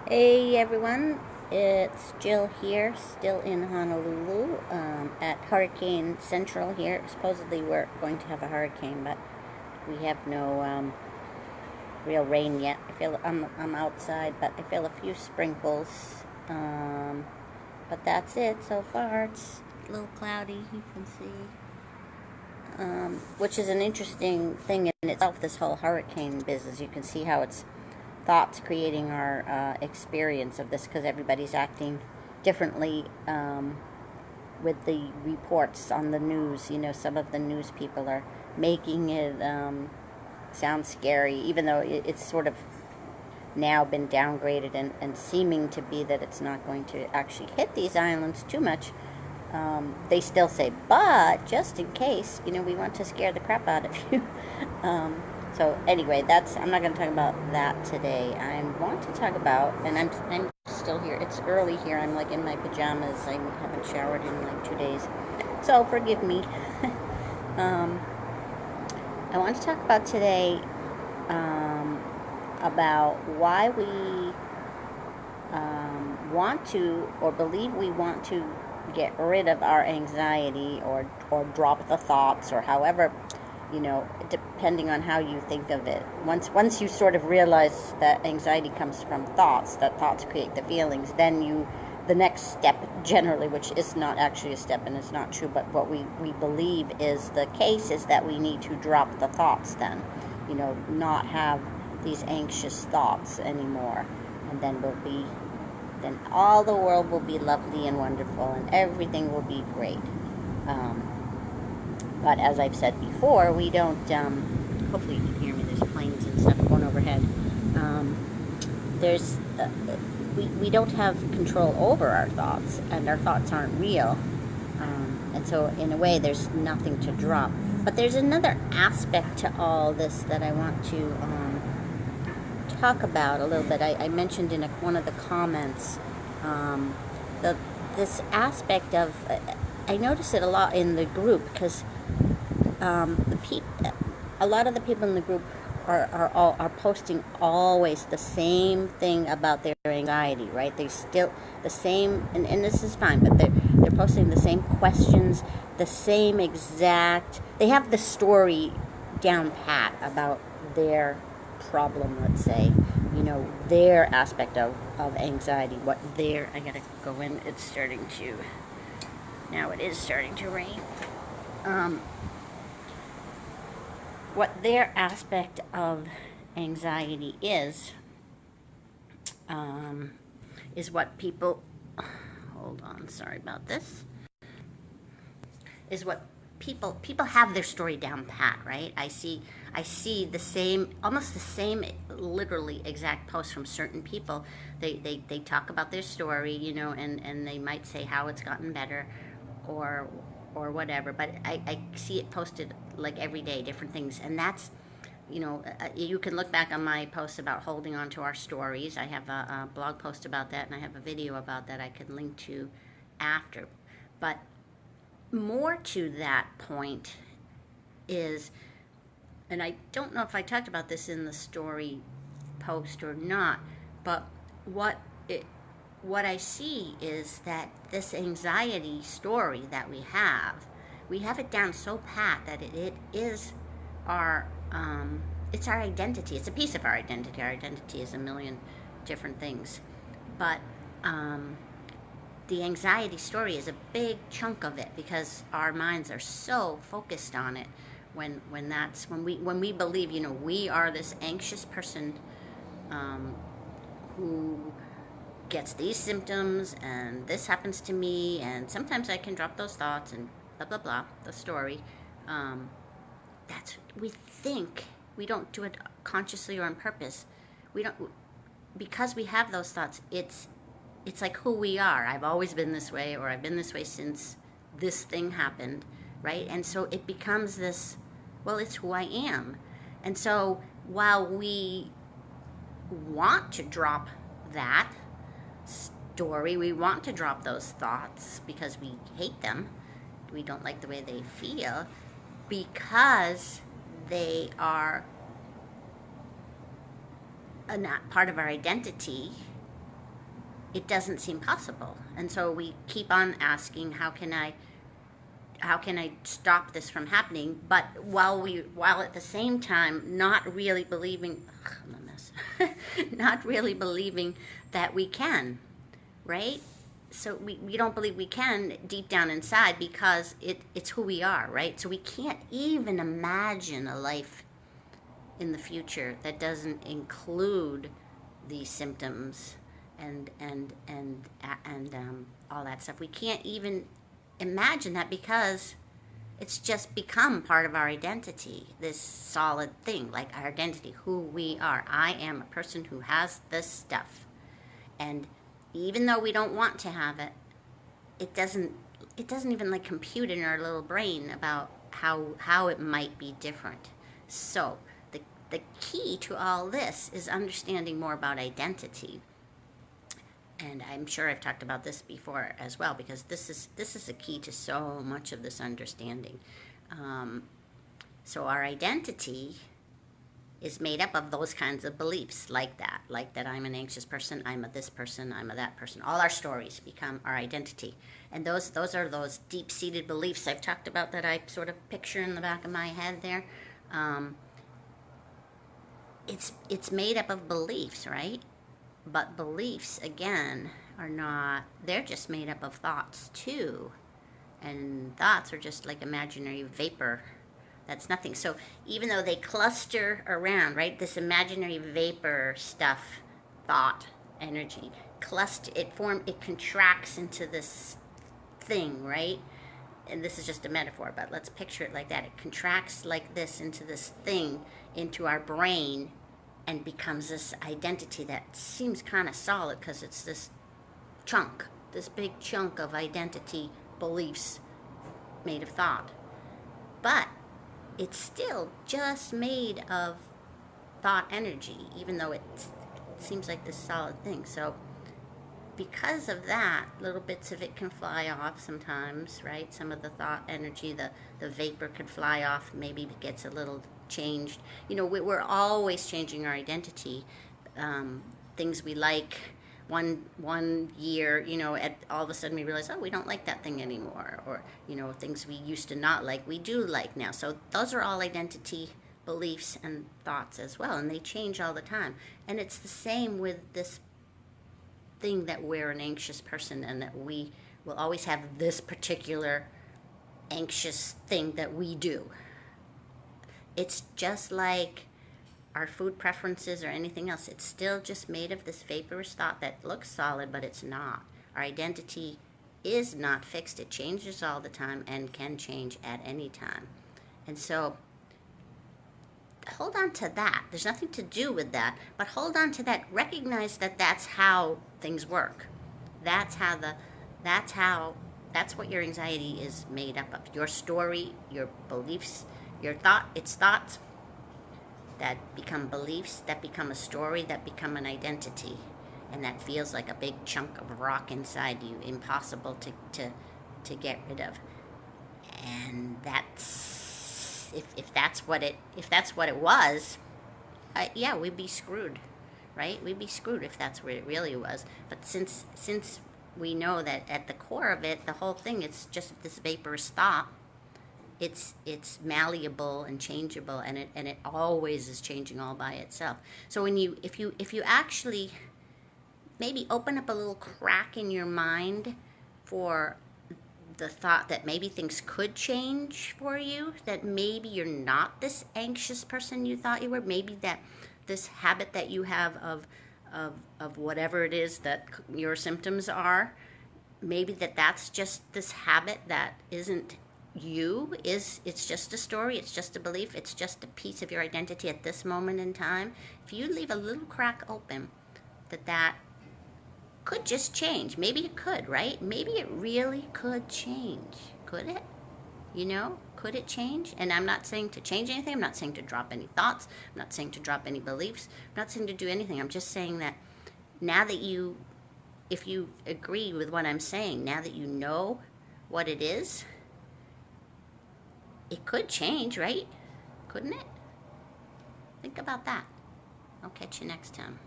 Hey everyone, it's Jill here, still in Honolulu, at Hurricane Central here. Supposedly we're going to have a hurricane, but we have no real rain yet. I'm outside, but I feel a few sprinkles. But that's it so far. It's a little cloudy, you can see. Which is an interesting thing in itself, this whole hurricane business. You can see how it's thoughts creating our experience of this, because everybody's acting differently with the reports on the news. You know, some of the news people are making it sound scary, even though it's sort of now been downgraded and seeming to be that it's not going to actually hit these islands too much. They still say, but just in case, we want to scare the crap out of you. So anyway, I'm not going to talk about that today. I want to talk about, and I'm still here. It's early here. I'm like in my pajamas. I haven't showered in like 2 days, so forgive me. I want to talk about today about why we want to, or believe we want to, get rid of our anxiety, or drop the thoughts, or however, depending on how you think of it. Once you sort of realize that anxiety comes from thoughts, that thoughts create the feelings, then the next step generally, which is not actually a step and it's not true, but what we believe is the case, is that we need to drop the thoughts then, not have these anxious thoughts anymore, and then all the world will be lovely and wonderful and everything will be great. But as I've said before, we don't, hopefully you can hear me, there's planes and stuff going overhead. There's, we don't have control over our thoughts, and our thoughts aren't real. And so in a way, there's nothing to drop. But there's another aspect to all this that I want to talk about a little bit. I mentioned in one of the comments, this aspect of, I notice it a lot in the group, because a lot of the people in the group are posting always the same thing about their anxiety, right? They still the same, and this is fine, but they're posting the same questions, the same exact. They have the story down pat about their problem, let's say, their aspect of anxiety, I gotta go in, it is starting to rain. What their aspect of anxiety is what people, hold on, sorry about this, is what people have their story down pat, right? I see the same, almost the same, literally exact posts from certain people. They talk about their story, and they might say how it's gotten better, or whatever, but I see it posted like every day, different things. And that's, you can look back on my posts about holding on to our stories. I have a blog post about that, and I have a video about that I can link to after. But more to that point is, and I don't know if I talked about this in the story post or not, but what I see is that this anxiety story that we have it down so pat that it is our, it's our identity. It's a piece of our identity. Our identity is a million different things, but the anxiety story is a big chunk of it, because our minds are so focused on it. When we believe, we are this anxious person who gets these symptoms, and this happens to me, and sometimes I can drop those thoughts, and blah blah blah, the story. We think, we don't do it consciously or on purpose. We don't, because we have those thoughts. It's like who we are. I've always been this way, or I've been this way since this thing happened, right? And so it becomes this, well, it's who I am. And so while we want to drop that story, we want to drop those thoughts because we hate them, we don't like the way they feel, because they are not part of our identity, it doesn't seem possible. And so we keep on asking, how can I stop this from happening? But while at the same time not really believing, I'm a mess, not really believing that we can, right? So we don't believe we can deep down inside, because it's who we are, right? So we can't even imagine a life in the future that doesn't include these symptoms and all that stuff. We can't even imagine that, because it's just become part of our identity, this solid thing, like our identity, who we are. I am a person who has this stuff. And even though we don't want to have it, it doesn't even like compute in our little brain about how it might be different. So the key to all this is understanding more about identity. And I'm sure I've talked about this before as well, because this is a key to so much of this understanding. So our identity is made up of those kinds of beliefs, like that I'm an anxious person, I'm a this person, I'm a that person. All our stories become our identity. And those are those deep-seated beliefs I've talked about that I sort of picture in the back of my head there. It's made up of beliefs, right? But beliefs, again, are not, they're just made up of thoughts too. And thoughts are just like imaginary vapor. That's nothing. So even though they cluster around, right, this imaginary vapor stuff, thought, energy, it contracts into this thing, right? And this is just a metaphor, but let's picture it like that. It contracts like this into this thing, into our brain, and becomes this identity that seems kind of solid, because it's this chunk, this big chunk of identity beliefs made of thought. But it's still just made of thought energy, even though it seems like this solid thing. So because of that, little bits of it can fly off sometimes, right? Some of the thought energy, the vapor could fly off, maybe it gets a little changed. You know, we're always changing our identity. Things we like one year, you know, all of a sudden we realize, oh, we don't like that thing anymore. Or, you know, things we used to not like, we do like now. So those are all identity beliefs and thoughts as well, and they change all the time. And it's the same with this thing that we're an anxious person, and that we will always have this particular anxious thing that we do. It's just like our food preferences or anything else. It's still just made of this vaporous thought that looks solid, but it's not. Our identity is not fixed. It changes all the time and can change at any time. And so hold on to that. There's nothing to do with that, but hold on to that. Recognize that that's how things work. That's what your anxiety is made up of. Your story, your beliefs, it's thoughts that become beliefs, that become a story, that become an identity. And that feels like a big chunk of rock inside you, impossible to get rid of. And that's, if that's what it was, yeah, we'd be screwed, right? We'd be screwed if that's what it really was. But since we know that at the core of it, the whole thing, it's just this vaporous thought. It's malleable and changeable, and it always is changing all by itself. So if you actually maybe open up a little crack in your mind for the thought that maybe things could change for you, that maybe you're not this anxious person you thought you were, maybe that this habit that you have of whatever it is that your symptoms are, maybe that's just this habit that isn't you, it's just a story, it's just a belief, it's just a piece of your identity at this moment in time. If you leave a little crack open, that could just change. Maybe it could, right? Maybe it really could change. Could it? You know, could it change? And I'm not saying to change anything. I'm not saying to drop any thoughts. I'm not saying to drop any beliefs. I'm not saying to do anything. I'm just saying that now that if you agree with what I'm saying, now that you know what it is, it could change, right? Couldn't it? Think about that. I'll catch you next time.